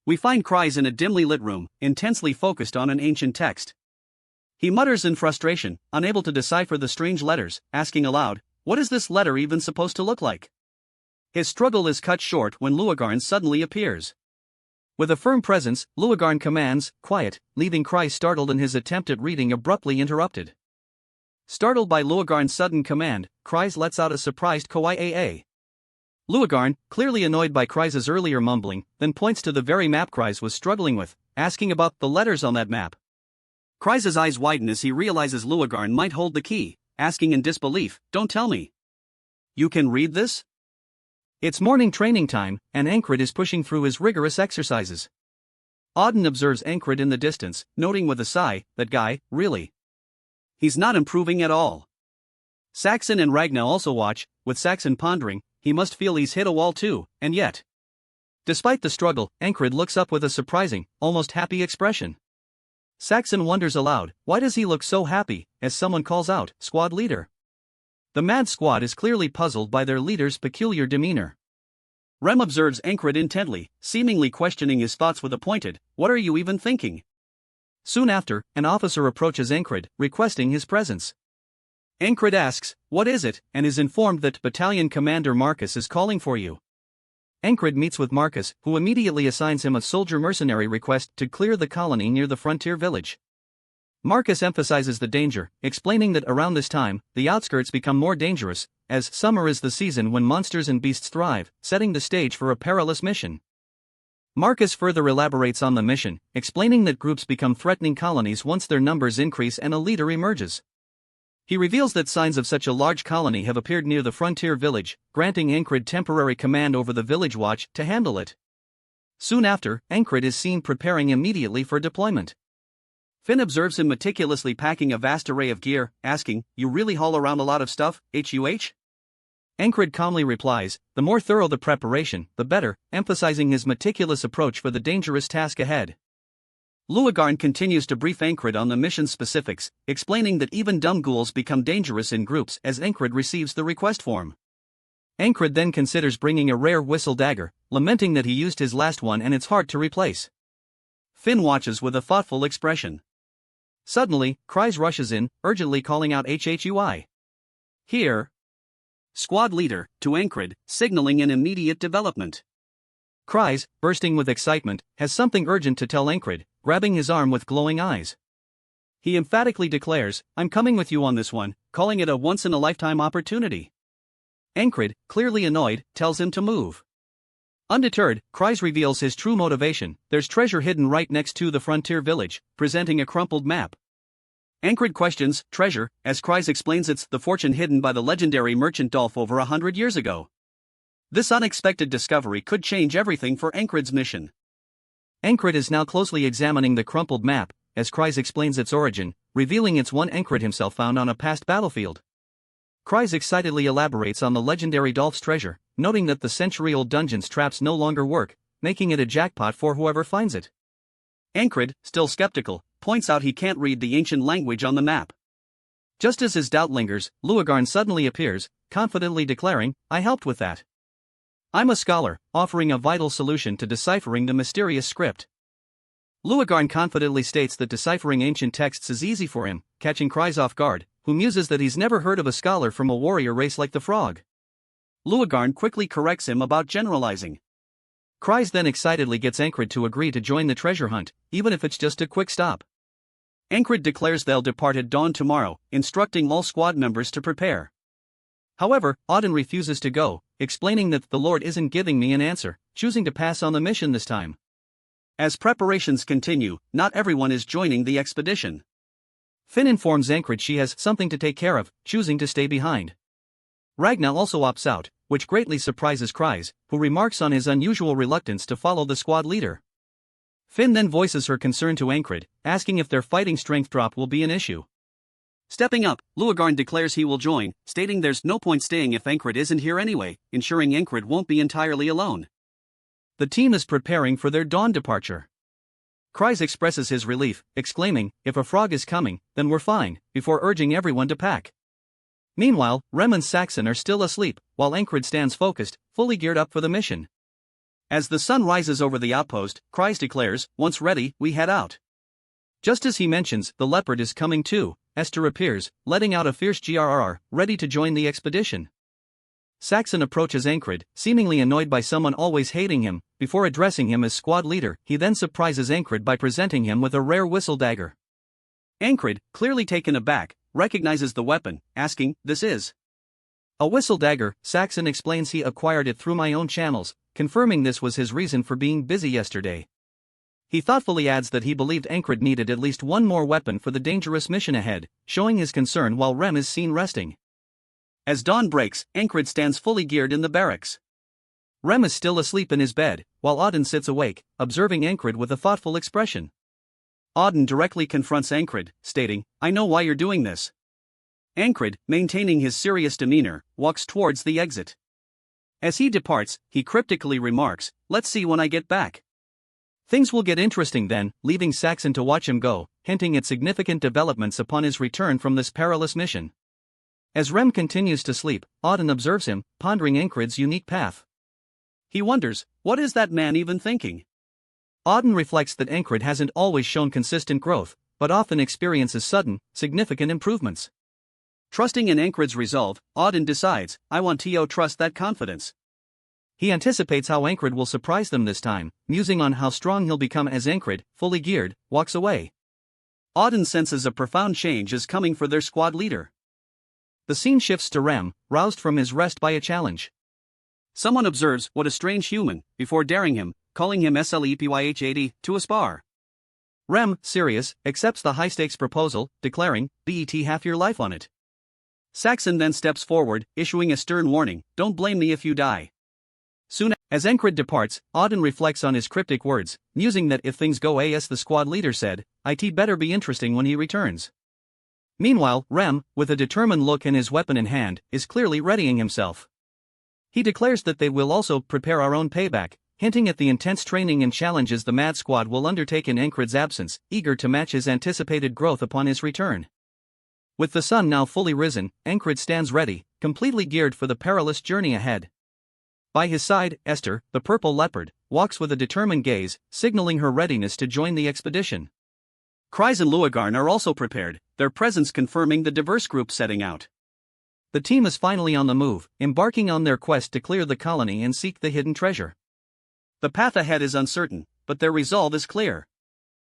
We find Kreis in a dimly lit room, intensely focused on an ancient text. He mutters in frustration, unable to decipher the strange letters, asking aloud, "What is this letter even supposed to look like?" His struggle is cut short when Luagarn suddenly appears. With a firm presence, Luagarn commands, "Quiet," leaving Kreis startled and his attempt at reading abruptly interrupted. Startled by Luagarn's sudden command, Kreis lets out a surprised "Koiaa." Luagarn, clearly annoyed by Kreis's earlier mumbling, then points to the very map Kreis was struggling with, asking about the letters on that map. Kreis's eyes widen as he realizes Luagarn might hold the key, asking in disbelief, "Don't tell me. You can read this?" It's morning training time, and Ankrid is pushing through his rigorous exercises. Auden observes Ankrid in the distance, noting with a sigh, "That guy, really. He's not improving at all." Saxon and Ragna also watch, with Saxon pondering, he must feel he's hit a wall too, and yet. Despite the struggle, Ankrid looks up with a surprising, almost happy expression. Saxon wonders aloud, why does he look so happy, as someone calls out, "Squad leader." The mad squad is clearly puzzled by their leader's peculiar demeanor. Rem observes Ankrid intently, seemingly questioning his thoughts with a pointed, "What are you even thinking?" Soon after, an officer approaches Ankrid, requesting his presence. Ankrid asks, "What is it?" and is informed that Battalion Commander Marcus is calling for you. Ankrid meets with Marcus, who immediately assigns him a soldier mercenary request to clear the colony near the frontier village. Marcus emphasizes the danger, explaining that around this time, the outskirts become more dangerous, as summer is the season when monsters and beasts thrive, setting the stage for a perilous mission. Marcus further elaborates on the mission, explaining that groups become threatening colonies once their numbers increase and a leader emerges. He reveals that signs of such a large colony have appeared near the frontier village, granting Ankrid temporary command over the village watch to handle it. Soon after, Ankrid is seen preparing immediately for deployment. Finn observes him meticulously packing a vast array of gear, asking, "You really haul around a lot of stuff, HUH?" Ankrid calmly replies, "The more thorough the preparation, the better," emphasizing his meticulous approach for the dangerous task ahead. Luagarn continues to brief Ankrid on the mission specifics, explaining that even dumb ghouls become dangerous in groups as Ankrid receives the request form. Ankrid then considers bringing a rare whistle dagger, lamenting that he used his last one and it's hard to replace. Finn watches with a thoughtful expression. Suddenly, Kreis rushes in, urgently calling out HHUI. "Here." Squad leader, to Ankrid, signaling an immediate development. Kreis, bursting with excitement, has something urgent to tell Ankrid, grabbing his arm with glowing eyes. He emphatically declares, "I'm coming with you on this one," calling it a once-in-a-lifetime opportunity. Ankrid, clearly annoyed, tells him to move. Undeterred, Kreis reveals his true motivation: there's treasure hidden right next to the frontier village, presenting a crumpled map. Ankrid questions, "Treasure?" as Kreis explains it's the fortune hidden by the legendary merchant Dolph over 100 years ago. This unexpected discovery could change everything for Ankrid's mission. Ankrid is now closely examining the crumpled map, as Kreis explains its origin, revealing it's one Ankrid himself found on a past battlefield. Kreis excitedly elaborates on the legendary Dolph's treasure, noting that the century-old dungeon's traps no longer work, making it a jackpot for whoever finds it. Ankrid, still skeptical, points out he can't read the ancient language on the map. Just as his doubt lingers, Luagarn suddenly appears, confidently declaring, "I helped with that. I'm a scholar," offering a vital solution to deciphering the mysterious script. Luagarn confidently states that deciphering ancient texts is easy for him, catching Kreis off guard, who muses that he's never heard of a scholar from a warrior race like the Frog. Luagarn quickly corrects him about generalizing. Kreis then excitedly gets Ankrid to agree to join the treasure hunt, even if it's just a quick stop. Ankrid declares they'll depart at dawn tomorrow, instructing all squad members to prepare. However, Auden refuses to go, explaining that the Lord isn't giving me an answer, choosing to pass on the mission this time. As preparations continue, not everyone is joining the expedition. Finn informs Ankrid she has something to take care of, choosing to stay behind. Ragna also opts out, which greatly surprises Kreis, who remarks on his unusual reluctance to follow the squad leader. Finn then voices her concern to Ankrid, asking if their fighting strength drop will be an issue. Stepping up, Luagarn declares he will join, stating there's no point staying if Ankrid isn't here anyway, ensuring Ankrid won't be entirely alone. The team is preparing for their dawn departure. Kreis expresses his relief, exclaiming, "If a frog is coming, then we're fine," before urging everyone to pack. Meanwhile, Rem and Saxon are still asleep, while Ankrid stands focused, fully geared up for the mission. As the sun rises over the outpost, Kreis declares, once ready, we head out. Just as he mentions, the leopard is coming too, Esther appears, letting out a fierce grrr, ready to join the expedition. Saxon approaches Ankrid, seemingly annoyed by someone always hating him. Before addressing him as squad leader, he then surprises Ankrid by presenting him with a rare whistle dagger. Ankrid, clearly taken aback, recognizes the weapon, asking, "This is a whistle dagger." Saxon explains he acquired it through my own channels, confirming this was his reason for being busy yesterday. He thoughtfully adds that he believed Ankrid needed at least one more weapon for the dangerous mission ahead, showing his concern while Rem is seen resting. As dawn breaks, Ankrid stands fully geared in the barracks. Rem is still asleep in his bed, while Auden sits awake, observing Ankrid with a thoughtful expression. Auden directly confronts Ankrid, stating, "I know why you're doing this." Ankrid, maintaining his serious demeanor, walks towards the exit. As he departs, he cryptically remarks, "Let's see when I get back." Things will get interesting then, leaving Saxon to watch him go, hinting at significant developments upon his return from this perilous mission. As Rem continues to sleep, Auden observes him, pondering Ankrid's unique path. He wonders, what is that man even thinking? Auden reflects that Ankrid hasn't always shown consistent growth, but often experiences sudden, significant improvements. Trusting in Ankrid's resolve, Auden decides, I want to trust that confidence. He anticipates how Ankrid will surprise them this time, musing on how strong he'll become as Ankrid, fully geared, walks away. Auden senses a profound change is coming for their squad leader. The scene shifts to Rem, roused from his rest by a challenge. Someone observes, "What a strange human," before daring him, calling him SLEPYH80, to a spar. Rem, serious, accepts the high-stakes proposal, declaring, "Bet half your life on it." Saxon then steps forward, issuing a stern warning, "Don't blame me if you die." Soon as Ankrid departs, Auden reflects on his cryptic words, musing that if things go as the squad leader said, it better be interesting when he returns. Meanwhile, Rem, with a determined look and his weapon in hand, is clearly readying himself. He declares that they will also prepare our own payback, hinting at the intense training and challenges the Mad Squad will undertake in Ankrid's absence, eager to match his anticipated growth upon his return. With the sun now fully risen, Ankrid stands ready, completely geared for the perilous journey ahead. By his side, Esther, the purple leopard, walks with a determined gaze, signaling her readiness to join the expedition. Kreis and Luagarn are also prepared, their presence confirming the diverse group setting out. The team is finally on the move, embarking on their quest to clear the colony and seek the hidden treasure. The path ahead is uncertain, but their resolve is clear.